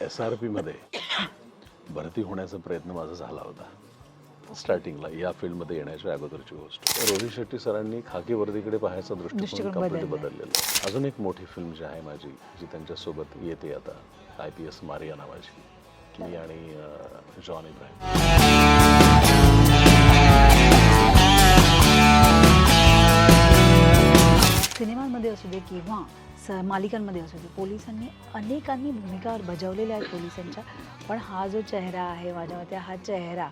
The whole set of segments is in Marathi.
SRP मध्ये भरती होण्याचा प्रयत्न माझा झाला होता स्टार्टिंगला, या फील्डमध्ये येण्याच्या अगोदरची गोष्ट. रोहित शेट्टी सरांनी खाकी वर्दीकडे पाहायचा दृष्टिकोन कंप्लीट बदललेला आहे. अजून एक मोठी फिल्म जी आहे माझी, जी त्यांच्यासोबत येते आता, IPS मारिया नावाची, मी आणि जॉन इब्राहिम. सिनेमांमध्ये असू दे किंवा मालिकांमध्ये असू दे, पोलिसांनी अनेकांनी भूमिका बजावलेल्या आहेत पोलिसांच्या, पण हा जो चेहरा आहे, माझ्या मते हा चेहरा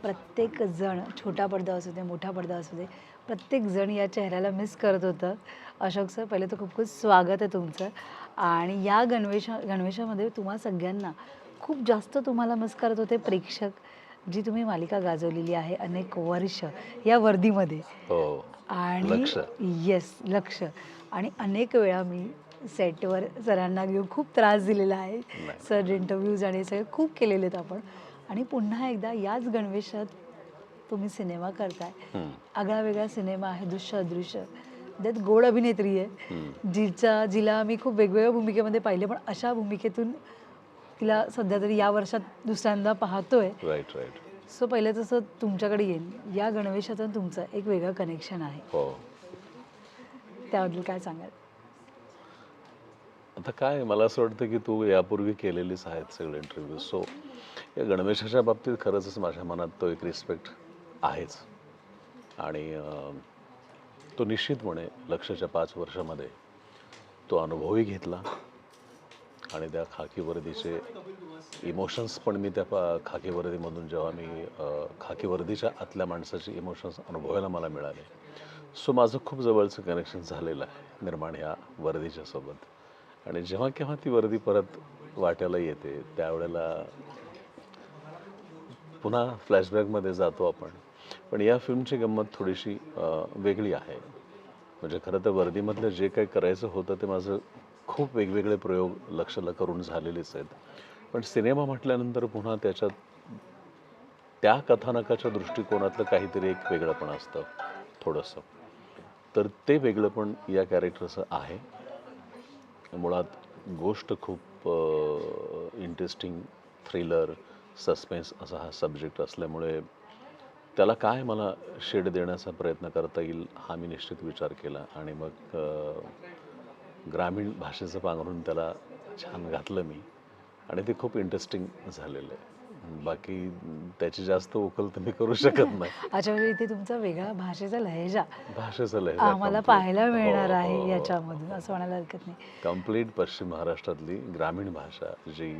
प्रत्येक जण, छोटा पडदा असू दे मोठा पडदा असू दे, प्रत्येक जण या चेहऱ्याला मिस करत होतं. अशोक सर, पहिले तर खूप खूप स्वागत आहे तुमचं. आणि या गणवेशामध्ये तुम्हा सगळ्यांना खूप जास्त तुम्हाला मिस करत होते प्रेक्षक, जी तुम्ही मालिका गाजवलेली आहे अनेक वर्ष या वर्दीमध्ये. हो, आणि लक्ष. येस, लक्ष. आणि अनेक वेळा मी सेटवर सरांना घेऊन खूप त्रास दिलेला आहे. नाही. सर इंटरव्ह्यूज आणि हे सगळे खूप केलेले आहेत आपण. आणि पुन्हा एकदा याच गणवेशात तुम्ही सिनेमा करताय. आगळा वेगळा सिनेमा आहे, दृश्य अदृश्य. त्यात गोड अभिनेत्री आहे, जिला मी खूप वेगवेगळ्या भूमिकेमध्ये पाहिले, पण अशा भूमिकेतून तिला सध्या तरी या वर्षात दुसऱ्यांदा पाहतोय. Right right. सो पहिलं तसं तुमच्याकडे येईन, या गणवेशातून तुमचं एक वेगळं कनेक्शन आहे, हो. त्याबद्दल काय सांगाल? आता काय, मला असं वाटतं की तू यापूर्वी केलेलीच आहेत सगळे इंटरव्ह्यू. सो या गणवेशाच्या बाबतीत खरंच माझ्या मनात तो एक रिस्पेक्ट आहेच. आणि तो निश्चितपणे लक्ष्यच्या 5 वर्षामध्ये तो अनुभवही घेतला. आणि त्या खाकी वर्दीचे इमोशन्स पण मी त्या खाकी वर्दीमधून, जेव्हा मी खाकी वर्दीच्या आतल्या माणसाचे इमोशन्स अनुभवायला मला मिळाले. सो माझं खूप जवळचं कनेक्शन झालेलं आहे निर्माण ह्या वर्दीच्या सोबत. आणि जेव्हा केव्हा ती वर्दी परत वाट्याला येते, त्यावेळेला पुन्हा फ्लॅशबॅकमध्ये जातो आपण. पण या फिल्मची गंमत थोडीशी वेगळी आहे. म्हणजे खरं तर वर्दीमधलं जे काही करायचं होतं ते माझं खूप वेगवेगळे प्रयोग लक्षला करून झालेलेच आहेत. पण सिनेमा म्हटल्यानंतर पुन्हा त्याच्यात त्या कथानकाच्या दृष्टिकोनातलं काहीतरी एक वेगळंपण असतं थोडंसं. तर ते वेगळंपण या कॅरेक्टरचं आहे. मुळात गोष्ट खूप इंटरेस्टिंग, थ्रिलर, सस्पेन्स असा हा सब्जेक्ट असल्यामुळे त्याला काय मला शेड देण्याचा प्रयत्न करता येईल हा मी निश्चित विचार केला. आणि मग ग्रामीण भाषेचं पांघरून त्याला छान घातलं मी. आणि ते खूप इंटरेस्टिंग झालेलं आहे. बाकी त्याची जास्त उकल तर मी करू शकत नाही. अच्छा, म्हणजे इथे तुमचा वेगळा भाषेचा लहेजा भाषेचा लहेजा आम्हाला पाहायला मिळणार आहे याच्यामधून, असं म्हणायला हरकत नाही. कम्प्लीट पश्चिम महाराष्ट्रातली ग्रामीण भाषा, जी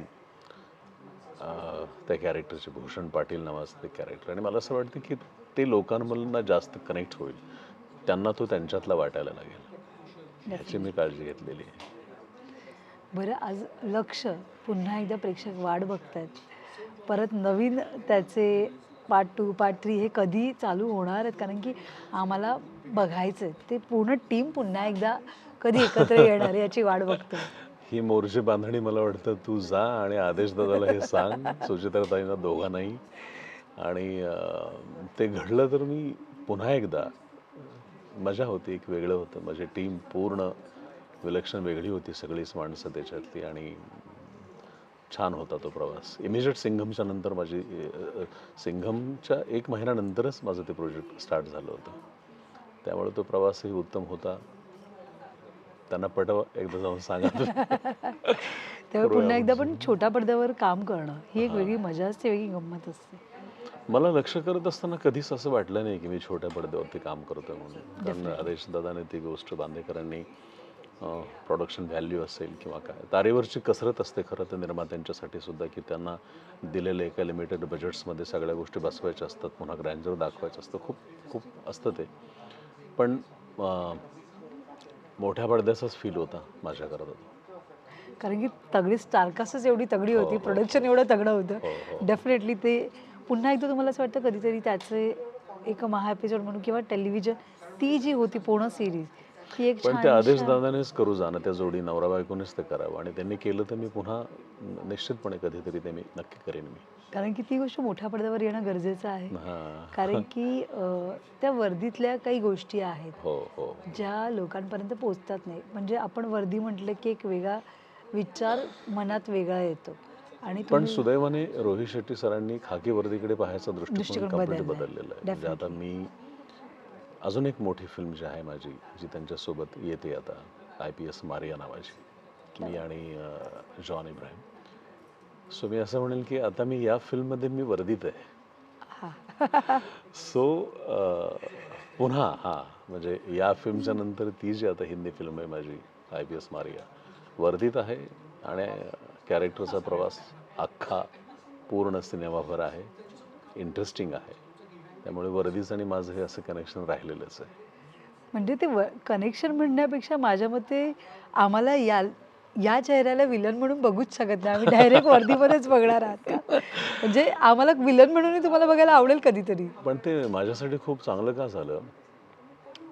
त्या कॅरेक्टरचे, भूषण पाटील नावाचं ते कॅरेक्टर. आणि मला असं वाटतं की ते लोकांमधून जास्त कनेक्ट होईल, त्यांना तो त्यांच्यातला वाटायला लागेल, ह्याची मी काळजी घेतलेली आहे. बरं, आज लक्ष पुन्हा एकदा प्रेक्षक वाट बघतायत, परत नवीन त्याचे पार्ट 2 पार्ट 3 हे कधी चालू होणार आहेत? कारण की आम्हाला बघायचं आहे, ते पूर्ण टीम पुन्हा एकदा कधी एकत्र येणार आहे याची वाट बघतो. ही मोर्चे बांधणी मला वाटतं तू जा आणि आदेश दादाला हे सांग, सुचित्राताईंना दोघांनाही. आणि ते घडलं तर मी पुन्हा एकदा, मजा होती, एक वेगळं होतं. माझी टीम पूर्ण विलक्षण वेगळी होती, सगळीच माणसं त्याच्यातली. आणि छान होता तो प्रवास. इमिजिएट सिंघमच्या नंतर माझी सिंघमच्या 1 महिन्यानंतरच माझं ते प्रोजेक्ट स्टार्ट झालं होतं. त्यामुळे तो प्रवासही उत्तम होता. त्यांना पटव, एकदा जाऊन सांगा. तेव्हा पुन्हा एकदा पण छोट्या पडद्यावर काम करणं ही एक वेगळी मजा असते, वेगळी गंमत असते. मला लक्ष करत असताना कधीच असं वाटलं नाही की मी छोट्या पडद्यावरती काम करतोय म्हणून. कारण आदेश दादाने ती गोष्ट, बांदेकरांनी प्रोडक्शन व्हॅल्यू असेल किंवा काय, तारेवरची कसरत असते खरं तर निर्मात्यांच्यासाठी सुद्धा, की त्यांना दिलेल्या एका लिमिटेड बजेट्समध्ये सगळ्या गोष्टी बसवायच्या असतात, पुन्हा ग्रँजर दाखवायचं असतं, खूप खूप असतं ते. पण मोठ्या पडद्याचाच फील होता माझ्या करता. कारण की तगडी स्टारकास्टच एवढी तगडी होती, प्रोडक्शन एवढं तगडं होतं. डेफिनेटली ते पुन्हा एकदा तुम्हाला असं वाटतं कधीतरी त्याचे एक महा एपिसोड म्हणून किंवा टेलिव्हिजन ती जी होती पूर्ण सिरीज, ती एक पण ते आदेश छानशा, दादानेच करू जाणं, त्या जोडी नवरा बायकोनेच ते करावं. आणि त्यांनी केलं तर मी पुन्हा निश्चितपणे कधीतरी ते मी नक्की करेन मी. कारण की ती गोष्ट मोठ्या पडद्यावर येणं गरजेचं आहे. हां. कारण की त्या वर्दीतल्या काही गोष्टी आहेत हो हो. ज्या लोकांपर्यंत पोचतात नाही. म्हणजे आपण वर्दी म्हटलं की एक वेगळा विचार मनात वेगळा येतो. आणि पण तुम्ही सुदैवाने रोहित शेट्टी सरांनी खाकी वर्दीकडे पाहायचा दृष्टिकोन दृष्टिकोन कम्प्लीट बदललाय. बदललेला आहे. म्हणजे आता मी अजून एक मोठी फिल्म जी आहे माझी, जी त्यांच्यासोबत येते आता, IPS मारिया नावाची, मी आणि जॉन इब्राहिम. सो मी असं म्हणेल की आता मी या फिल्ममध्ये मी वर्दीत आहे. हां. सो पुन्हा हां, म्हणजे या फिल्मच्या नंतर ती जी आता हिंदी फिल्म आहे माझी IPS मारिया, वर्दीत आहे आणि कॅरेक्टरचा प्रवास अख्खा पूर्ण सिनेमाभर आहे, इंटरेस्टिंग आहे. त्यामुळे वर्दीचं आणि माझं हे असं कनेक्शन राहिलेलंच आहे. म्हणजे ते कनेक्शन म्हणण्यापेक्षा माझ्या मते आम्हाला या चेहऱ्याला विलन म्हणून बघूच शकत नाही. आम्ही डायरेक्ट वर्दीमध्येच बघणार आहात का? म्हणजे आम्हाला विलन म्हणूनही तुम्हाला बघायला आवडेल कधीतरी. पण ते माझ्यासाठी खूप चांगलं का झालं,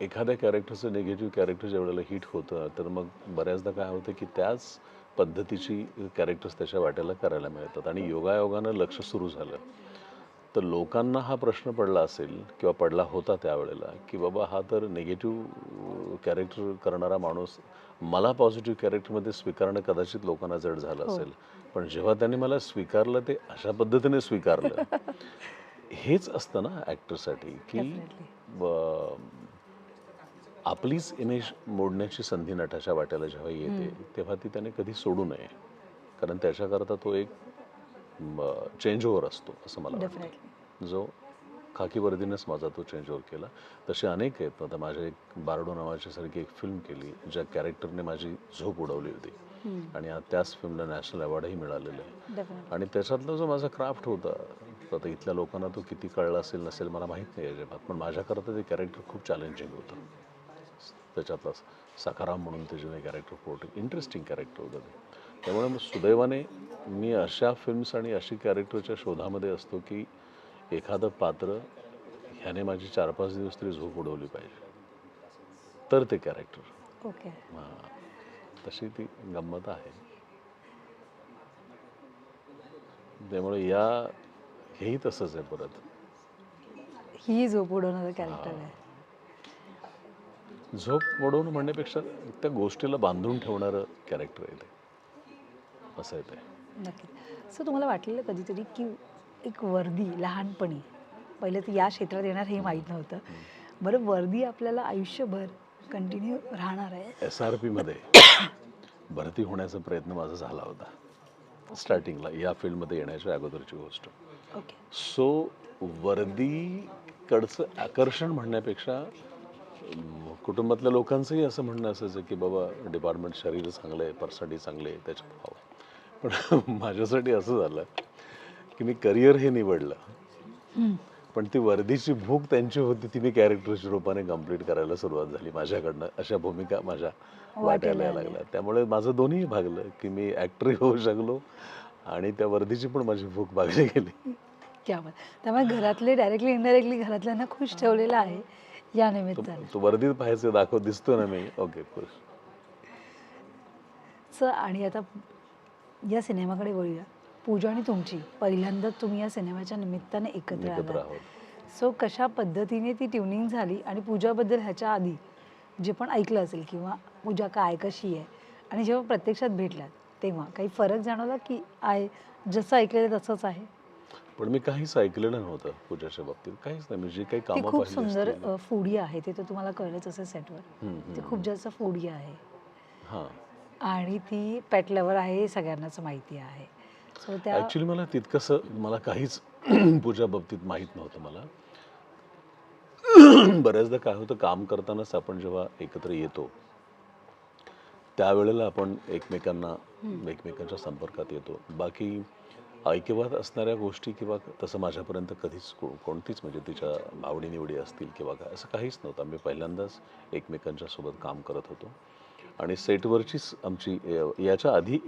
एखाद्या कॅरेक्टरचं निगेटिव्ह कॅरेक्टर ज्यावेळेला हिट होतं, तर मग बऱ्याचदा काय होतं की त्याच पद्धतीची कॅरेक्टर्स त्याच्या वाट्याला करायला मिळतात. आणि योगायोगानं लक्ष सुरू झालं, तर लोकांना हा प्रश्न पडला असेल किंवा पडला होता त्यावेळेला, की बाबा हा तर निगेटिव्ह कॅरेक्टर करणारा माणूस, मला पॉझिटिव्ह कॅरेक्टरमध्ये स्वीकारणं कदाचित लोकांना जड झालं हो. असेल. पण जेव्हा त्यांनी मला स्वीकारलं, ते अशा पद्धतीने स्वीकारलं. हेच असतं ना ॲक्टरसाठी, की डेफिनेटली. आपलीच इमेज मोडण्याची संधी नटाच्या वाट्याला जेव्हा येते, तेव्हा ती त्याने कधी सोडू नये. कारण त्याच्याकरता तो एक चेंज ओव्हर असतो असं मला डेफिनेटली. वाटतं, जो खाकी वर्दीनेच माझा तो चेंज ओव्हर केला. तसे अनेक आहेत. आता माझ्या एक बारडो नावाची सारखी एक फिल्म केली, ज्या कॅरेक्टरने माझी झोप उडवली होती. आणि त्याच फिल्मला नॅशनल अवॉर्डही मिळालेलं आहे. डेफिनेटली. आणि त्याच्यातला जो माझा क्राफ्ट होता, आता इथल्या लोकांना तो किती कळला असेल नसेल मला माहीत नाही अजिबात, पण माझ्याकरता ते कॅरेक्टर खूप चॅलेंजिंग होतं. त्याच्यातला सखाराम म्हणून ते जे कॅरेक्टर पोर्ट, इंटरेस्टिंग कॅरेक्टर होतं ते. त्यामुळे मग सुदैवाने मी अशा फिल्म्स आणि अशी कॅरेक्टरच्या शोधामध्ये असतो की एखादं पात्र ह्याने माझी 4-5 दिवस तरी झोप उडवली पाहिजे, तर ते कॅरेक्टर. ओके. हां, तशी ती गंमत आहे. त्यामुळे हेही तसंच आहे परत. ही झोप उडवणारं कॅरेक्टर आहे. झोप उडवणं म्हणण्यापेक्षा त्या गोष्टीला बांधून ठेवणारं कॅरेक्टर आहे ते, असं आहे ते. नक्कीच. सो तुम्हाला वाटलेलं कधीतरी की एक वर्दी लहानपणी, पहिले तर या क्षेत्रात येणार हे माहीत नव्हतं. बरं, वर्दी आपल्याला आयुष्यभर कंटिन्यू राहणार आहे. SRPमध्ये भरती होण्याचा प्रयत्न माझा झाला होता स्टार्टिंगला, या फील्डमध्ये येण्याच्या अगोदरची गोष्ट. ओके. सो वर्दीकडचं आकर्षण म्हणण्यापेक्षा कुटुंबातल्या लोकांचंही असं म्हणणं असायचं की बाबा डिपार्टमेंट शरीर चांगलं आहे, पर्सनॅलिटी चांगली आहे, त्याच्यात व्हावं. पण माझ्यासाठी असं झालं की मी करिअर हे निवडलं, पण ती वर्दीची भूक त्यांची होती, ती मी कॅरेक्टरच्या रूपाने कंप्लीट करायला सुरुवात झाली माझ्याकडनं. अशा भूमिका माझ्या वाटायला वाटेला यायला आले. लागल्या. त्यामुळे माझं दोन्हीही भागलं, की मी ॲक्टरही होऊ शकलो आणि त्या वर्दीची पण माझी भूक भागली गेली. क्या बात. त्यामुळे घरातले डायरेक्टली इनडायरेक्टली घरातल्यांना खुश ठेवलेलं आहे या तो निमित्ताने. तो वर्दीत पाहायचं दिसतो ना मी, ओके खुश. आणि आता या सिनेमाकडे वळूया. पूजा आणि तुमची पहिल्यांदाच तुम्ही या सिनेमाच्या निमित्ताने एकत्र एकत्र आलात. आहोत. सो कशा पद्धतीने ती ट्युनिंग झाली आणि पूजाबद्दल ह्याच्या आधी जे पण ऐकलं असेल किंवा पूजा काय कशी आहे आणि जेव्हा प्रत्यक्षात भेटलात तेव्हा काही फरक जाणवला की आहे जसं ऐकलेलं तसंच आहे? पण मी काहीच ऐकलेलं नव्हतं पूजाच्या बाबतीत, काहीच नाही. मी जे काही ती कामं खूप पाहिली सुंदर असतील. फूडी आहे, ते तर तुम्हाला कळलंच असेल सेटवर. ती खूप जास्त फूडी आहे हां, आणि ती पेट लवर आहे हे सगळ्यांनाच माहिती आहे. सो त्या ॲक्च्युली मला काहीच पूजा बाबतीत माहीत नव्हतं मला. बऱ्याचदा काय होतं, काम करतानाच आपण जेव्हा एकत्र येतो, त्यावेळेला आपण एकमेकांच्या संपर्कात येतो. बाकी ऐकिवात असणाऱ्या गोष्टी किंवा तसं माझ्यापर्यंत कधीच कोणतीच, म्हणजे तिच्या आवडीनिवडी असतील किंवा काय, असं काहीच नव्हतं. आम्ही पहिल्यांदाच एकमेकांच्या सोबत काम करत होतो आणि सेटवरचीच आमची याच्या आधी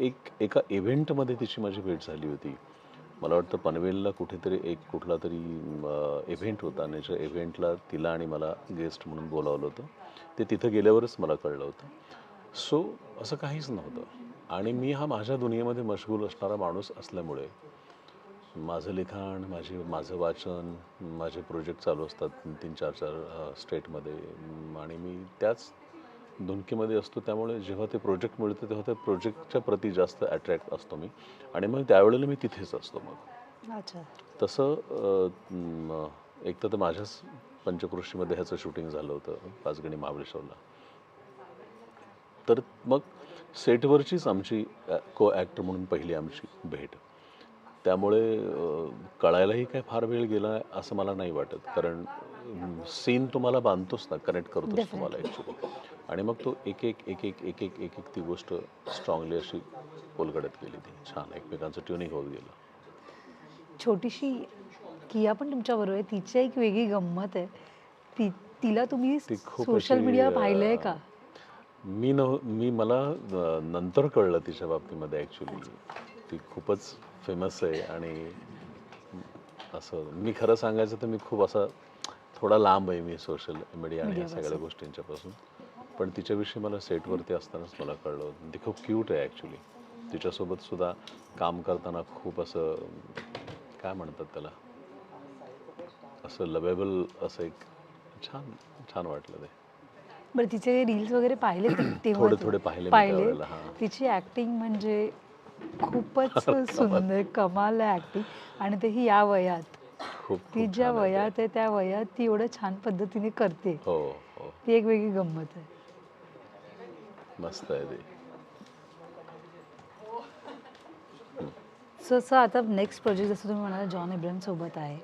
एका इव्हेंटमध्ये तिची माझी भेट झाली होती. मला वाटतं पनवेलला कुठेतरी कुठला तरी इव्हेंट होता आणि त्या इव्हेंटला तिला आणि मला गेस्ट म्हणून बोलावलं होतं. ते तिथं गेल्यावरच मला कळलं होतं. सो असं काहीच नव्हतं आणि मी हा माझ्या दुनियेमध्ये मशगूल असणारा माणूस असल्यामुळे माझं लिखाण, माझं वाचन, माझे प्रोजेक्ट चालू असतात 3-4 स्टेटमध्ये आणि मी त्याच धुनकीमध्ये असतो, त्यामुळे जेव्हा ते प्रोजेक्ट मिळतं तेव्हा त्या प्रोजेक्टच्या प्रती जास्त अट्रॅक्ट असतो मी, आणि मग त्यावेळेला मी तिथेच असतो. मग अच्छा. तसं एक तर माझ्याच पंचक्रोशीमध्ये ह्याचं शूटिंग झालं होतं, पाचगणी महाबळेश्वरला. तर मग सेटवरचीच आमची को ॲक्टर म्हणून पहिली आमची भेट. त्यामुळे कळायलाही काय फार वेळ गेला असं मला नाही वाटत, कारण सीन तुम्हाला बांधतोच ना, कनेक्ट करतोच तुम्हाला डेफिनेटली. ॲक्च्युली. आणि मग तो एक एक एक एक एक एक एक एक ती गोष्ट स्ट्रॉंगली अशी उलगडत गेली, ती छान एकमेकांचं ट्युनिंग होत गेलं. छोटीशी किया पण तुमच्याबरोबर आहे. तिची एक वेगळी गंमत आहे. ती तिला तुम्ही ती खूप सोशल अशी मीडियावर पाहिलंय का? मला नंतर कळलं तिच्या बाबतीमध्ये ॲक्च्युली. ती खूपच फेमस आहे, आणि असं मी खरं सांगायचं तर मी खूप असा थोडा लांब आहे मी सोशल मीडिया आणि ह्या सगळ्या मीडियापासून. गोष्टींच्यापासून. पण तिच्याविषयी मला सेटवरती असतानाच मला कळलं. ती खूप क्यूट आहे ॲक्च्युली. तिच्यासोबत सुद्धा काम करताना खूप असं, काय म्हणतात त्याला, असं लवेबल असं एक छान छान वाटलं ते. बरं तिचे रील्स वगैरे पाहिले तेव्हा थोडे ते थोडे पाहिले मी पाहिले. त्यावेळेला. हां. तिची ॲक्टिंग म्हणजे खूपच कमाल. सुंदर, कमाल आहे ॲक्टिंग. आणि तेही या वयात. खूप ती खूप ज्या छान आहे ते. वयात आहे त्या वयात ती एवढं छान पद्धतीने करते. हो हो, ती एक वेगळी गंमत आहे. मस्त आहे ते. सो असं आता नेक्स्ट प्रोजेक्ट जसं तुम्ही म्हणाला जॉन अब्राहम सोबत आहे.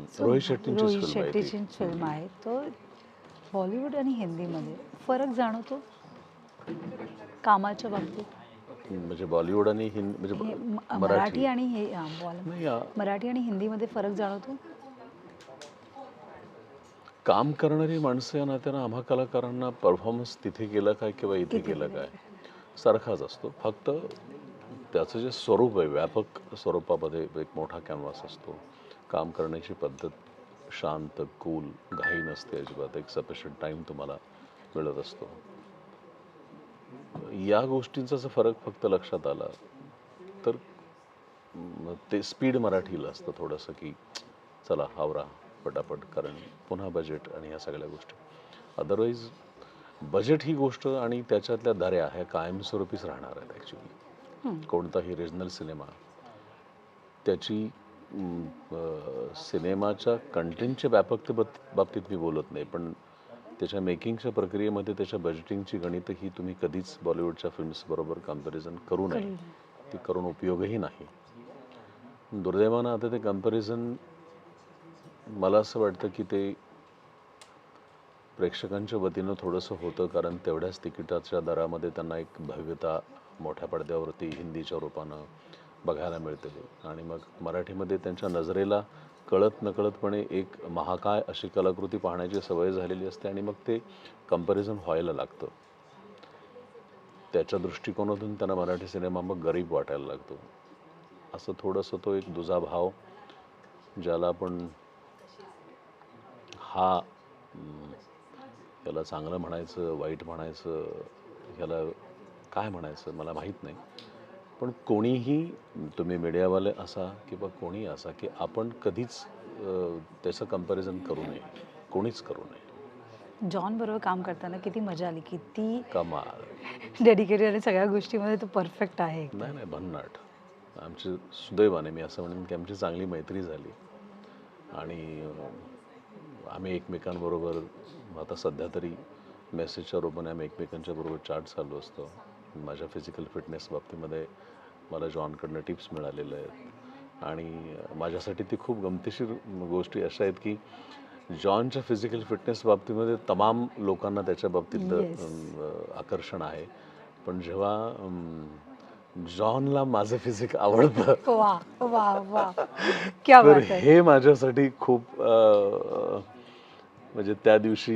सो रोहित शेट्टींचीच रोहित फिल्म आहे ती. शेट्टीची फिल्म आहे. तो बॉलिवूड आणि हिंदीमध्ये फरक जाणवतो कामाच्या बाबतीत? म्हणजे बॉलिवूड आणि म्हणजे हे मराठी. मराठी आणि हे नाही, मराठी आणि हिंदीमध्ये फरक जाणवतो? काम करणारी माणसं या नात्यानं आम्हा कलाकारांना परफॉर्मन्स तिथे केला काय किंवा इथे इथे केलं केलं काय आहे. सारखाच असतो. फक्त त्याचं जे स्वरूप आहे, व्यापक स्वरूपामध्ये एक मोठा कॅनव्हास असतो. काम करण्याची पद्धत शांत, कूल, घाई नसते अजिबात. एक सफिशियंट टाईम तुम्हाला मिळत असतो. या गोष्टींचा जर फरक फक्त लक्षात आला तर ते स्पीड मराठीला असतं थोडंसं, की चला आवरा पटापट, कारण पुन्हा बजेट आणि ह्या सगळ्या गोष्टी. अदरवाईज बजेट ही गोष्ट आणि त्याच्यातल्या दऱ्या ह्या कायमस्वरूपीच राहणार आहेत ॲक्च्युली. कोणताही रिजनल सिनेमा त्याची सिनेमाच्या कंटेंटच्या बाबतीत मी बोलत नाही, पण त्याच्या मेकिंगच्या प्रक्रियेमध्ये त्याच्या बजेटिंगची गणितं ही तुम्ही कधीच बॉलिवूडच्या फिल्म्सबरोबर कम्पॅरिझन करू नये. ती करून उपयोगही नाही. दुर्दैवानं आता ते कम्पॅरिझन मला असं वाटतं की ते प्रेक्षकांच्या वतीनं थोडंसं होतं, कारण तेवढ्याच तिकिटाच्या दरामध्ये त्यांना एक भव्यता मोठ्या पडद्यावरती हिंदीच्या रूपानं बघायला मिळते, आणि मग मराठीमध्ये त्यांच्या नजरेला कळत नकळतपणे एक महाकाय अशी कलाकृती पाहण्याची सवय झालेली असते, आणि मग ते कम्पॅरिझन व्हायला लागतं. त्याच्या दृष्टिकोनातून त्यांना मराठी सिनेमा मग गरीब वाटायला लागतो. असं थोडंसं तो एक दुजाभाव, ज्याला आपण हा याला चांगलं म्हणायचं, वाईट म्हणायचं, ह्याला काय म्हणायचं मला माहीत नाही. पण कोणीही, तुम्ही मीडियावाले असा किंवा कोणी असा, की आपण कधीच त्याचं कम्पॅरिझन करू नये, कोणीच करू नये. जॉन बरोबर काम करताना किती मजा आली, किती कमाल. डेडिकेटेड आणि सगळ्या गोष्टीमध्ये तो परफेक्ट आहे एकदम. नाही नाही, भन्नाट. आमची सुदैवाने मी असं म्हणेन की आमची चांगली मैत्री झाली, आणि आम्ही एकमेकांबरोबर आता सध्या तरी मेसेजच्या रूपाने आम्ही एकमेकांच्या बरोबर चॅट चालू असतो. माझ्या फिजिकल फिटनेस बाबतीमध्ये मला जॉनकडनं टिप्स मिळालेल्या आहेत, आणि माझ्यासाठी ती खूप गमतीशीर गोष्टी अशा आहेत की जॉनच्या फिजिकल फिटनेस बाबतीमध्ये तमाम लोकांना त्याच्या बाबतीतलं आकर्षण आहे, पण जेव्हा जॉनला माझं फिजिक आवडतं, वा वा वा, क्या तर बात आहे. हे माझ्यासाठी खूप म्हणजे त्या दिवशी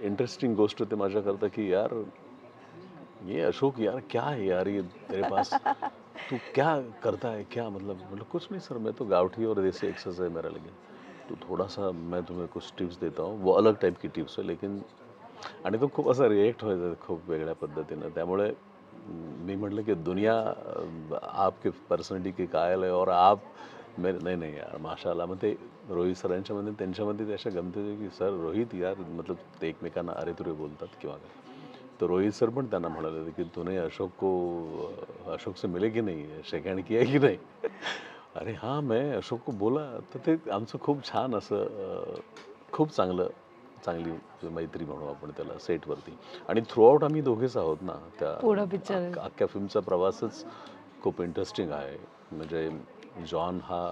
इंटरेस्टिंग गोष्ट ते माझ्याकरता की यार ये अशोक यार क्या है यार ये तेरे पास, तू क्या करता है क्या, मतलब कुछ नहीं सर, मैं तो गाँवठी और देसी एक्सरसाइज है मेरा, लेकिन तो थोड़ा सा मैं तुम्हें कुछ टिप्स देता हूँ, वो अलग टाइप की टिप्स है लेकिन, आणि तो खूप असा रिएक्ट व्हायचा खूप वेगळ्या पद्धतीनं. त्यामुळे मी म्हटलं की दुनिया आपके पर्सनॅलिटी की कायल आहे, और आप मेरे नाही नाही यार माशाल्लाह. मग ते रोहित सरांच्यामध्ये त्यांच्यामध्ये ते अशा गमती की सर रोहित यार, मतलब ते एकमेकांना अरे तुरे बोलतात किंवा काय. तर रोहित सर पण त्यांना म्हणाले होते की तूने अशोक से मिले की नाही, शेक हँड किया की नाही. अरे हां, मैं अशोक को बोला. तर ते आमचं खूप छान असं खूप चांगली मैत्री म्हणू आपण त्याला सेटवरती. आणि थ्रूआउट आम्ही दोघेच आहोत ना, त्या पूर्ण पिक्चर अख्ख्या फिल्मचा प्रवासच खूप इंटरेस्टिंग आहे. म्हणजे जॉन हा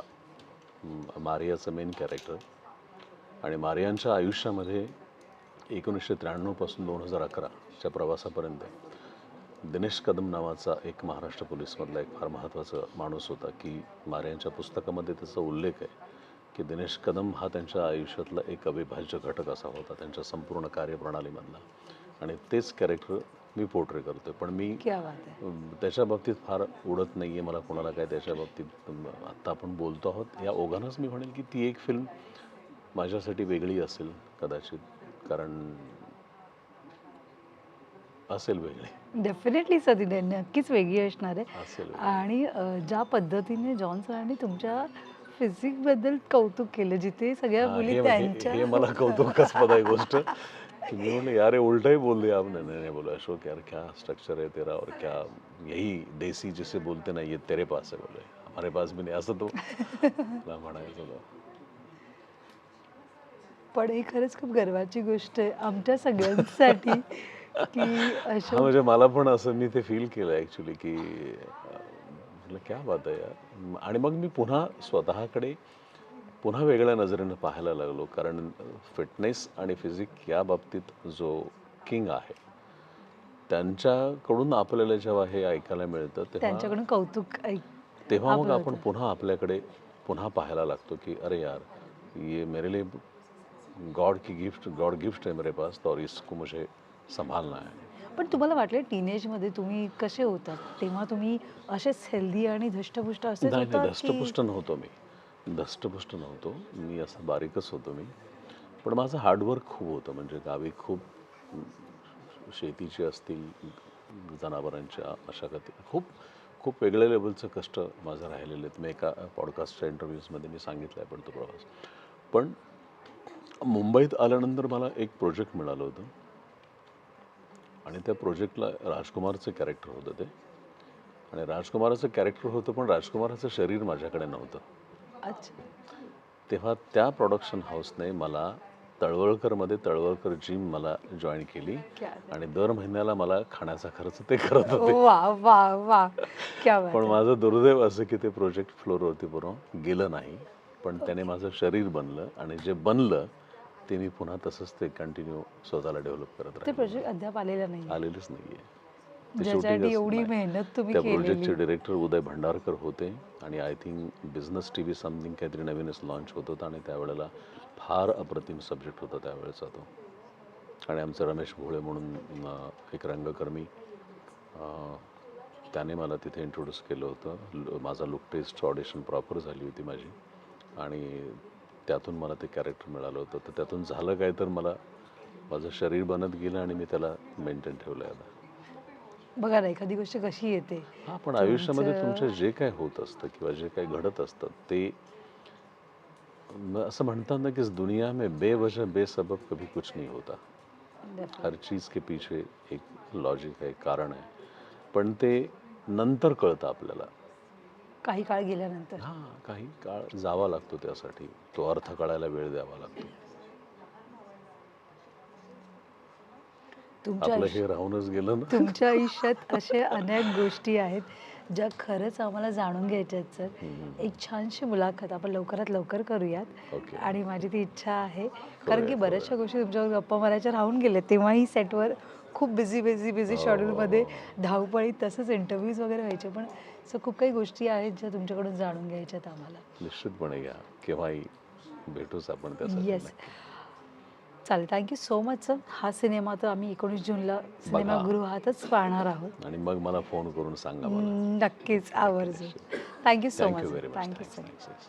मारियाचं मेन कॅरेक्टर, आणि मारियांच्या आयुष्यामध्ये 1993 पासून 2011च्या प्रवासापर्यंत दिनेश कदम नावाचा एक महाराष्ट्र पोलीसमधला एक फार महत्त्वाचा माणूस होता, की मारियांच्या पुस्तकामध्ये त्याचा उल्लेख आहे की दिनेश कदम हा त्यांच्या आयुष्यातला एक अविभाज्य घटक असा होता, त्यांच्या संपूर्ण कार्यप्रणालीमधला. आणि तेच कॅरेक्टर मी पोर्ट्रे करतोय. पण मी क्या बात आहे. त्याच्या बाबतीत फार उडत नाही आहे. मला कोणाला काय त्याच्या बाबतीत आत्ता आपण बोलतो आहोत या ओघानंच मी म्हणेल की ती एक फिल्म माझ्यासाठी वेगळी असेल कदाचित, कारण असेल वेगळी. डेफिनेटली सर, ती नक्कीच वेगळी असणार आहे. असेल. आणि ज्या पद्धतीने जॉन सरांनी तुमच्या फिजिक्सबद्दल कौतुक केलं, जिथे सगळ्या हाँ, मुली हे त्यांच्या हे मला कौतुकास्पद आहे गोष्ट की मी म्हणलं यार ये उल्टा ही बोल दिया आपने. नहीं बोला अशोक यार क्या स्ट्रक्चर है तेरा और क्या यही देसी जिसे बोलते ना ये तेरे पास है. बोले हमारे पास भी नहीं, असं तो मला म्हणायचं होतं. पण ही खरंच खूप गर्वाची गोष्ट आहे आमच्या सगळ्यांसाठी की हा अशोक म्हणजे मला पण असं मी ते फील केलं ॲक्च्युली की म्हटलं क्या बात आहे यार. आणि मग मी पुन्हा स्वतःकडे पुन्हा वेगळ्या नजरेनं पाहायला लागलो, कारण फिटनेस आणि फिजिक या बाबतीत जो किंग आहे त्यांच्याकडून आपल्याला जेव्हा हे ऐकायला मिळतं त्यांच्याकडून कौतुक तेव्हा मग आपलं आपण होतं. पुन्हा आपल्याकडे पुन्हा पाहायला लागतो की अरे यार ये मेरे लिए गॉड गिफ्ट है मेरे पास, तो और इसको मुझे संभालना है. पण तुम्हाला वाटलं टीनेजमध्ये तुम्ही कसे होतात तेव्हा? तुम्ही असेच हेल्दी आणि धष्टपुष्ट असेच नाही होतात की धष्टपुष्ट नव्हतो मी असं बारीकच होतो मी. पण माझं हार्डवर्क खूप होतं. म्हणजे गावी खूप शेतीची असतील, जनावरांच्या मशागती, खूप खूप वेगळ्या लेवलचं कष्ट माझं राहिलेलं आहेत. मी एका पॉडकास्टच्या इंटरव्ह्यूजमध्ये मी सांगितलं आहे पण तो प्रवास. पण मुंबईत आल्यानंतर मला एक प्रोजेक्ट मिळालं होतं आणि त्या प्रोजेक्टला राजकुमारचं कॅरेक्टर होतं ते. आणि राजकुमाराचं कॅरेक्टर होतं पण राजकुमाराचं शरीर माझ्याकडे नव्हतं. अच्छा, तेव्हा त्या प्रोडक्शन हाऊसने मला तळवळकरमध्ये तळवळकर जिम मला जॉईन केली क्या आणि दर महिन्याला मला खाण्याचा खर्च ते करत होते. वा वा वा, क्या बात पण आहे. माझं दुर्दैव असं की ते प्रोजेक्ट फ्लोरवरती पूर्ण गेलं नाही. पण त्याने माझं शरीर बनलं आणि जे बनलं ते मी पुन्हा तसंच ते कंटिन्यू स्वतःला डेव्हलप करत ते राहिलो. प्रोजेक्ट अद्याप आलेलं नाही, आलेलंच नाहीये. ते ज्याच्यासाठी shooting च एवढी नाही. मेहनत तुम्ही त्या केलेली. प्रोजेक्टचे डिरेक्टर उदय भंडारकर होते आणि I think business T V something काहीतरी नवीनच लॉन्च होत होता आणि त्यावेळेला फार अप्रतिम सब्जेक्ट होता त्यावेळेचा तो. आणि आमचं रमेश भोळे म्हणून एक रंगकर्मी, त्याने मला तिथे इंट्रोड्यूस केलं होतं. माझा लुक टेस्ट ऑडिशन प्रॉपर झाली होती माझी आणि त्यातून मला ते कॅरेक्टर मिळालं होतं. तर त्यातून झालं काय तर मला माझं शरीर बनत गेलं आणि मी त्याला मेंटेन ठेवलं आहे आता. बघा ना, एखादी गोष्ट कशी येते. हां, पण आयुष्यामध्ये तुमचं- तुमच्या जे काय होत असतं किंवा जे काही घडत असतं ते असं म्हणतात ना की दुनिया में बेवजह बेसबब कभी कुछ नहीं होता. हर चीज़ के पीछे एक लॉजिक आहे, कारण आहे. पण ते नंतर कळतं आपल्याला. काही काळ गेल्यानंतर. हां, काही काळ जावा लागतो त्यासाठी. तो अर्थ कळायला वेळ द्यावा लागतो. तुमच्या आपलं हे राहूनच गेलं ना. तुमच्या आयुष्यात अशा अनेक गोष्टी आहेत ज्या खरंच आम्हाला जाणून घ्यायच्या आहेत सर. एक छानशी मुलाखत आपण लवकरात लवकर करूयात. ओके. आणि माझी ती इच्छा आहे, कारण की करूया, बऱ्याचशा गोष्टी तुमच्यावर गप्पा मारायच्या राहून गेल्या. तेव्हाही सेटवर खूप बिझी शेड्यूलमध्ये धावपळी, तसंच इंटरव्ह्यूज वगैरे व्हायचे. पण असं खूप काही गोष्टी आहेत ज्या तुमच्याकडून जाणून घ्यायच्या आहेत आम्हाला. निश्चितपणे या. केव्हाही भेटूच आपण त्यासाठी. येस, चालेल. Thank you so much sir. हा सिनेमा तर आम्ही 19 जूनला सिनेमागृहातच पाहणार आहोत. आणि मग मला फोन करून सांगा मला. नक्कीच, आवर्जून. Thank you so thank you much. Very much. Thank you so much. Thanks.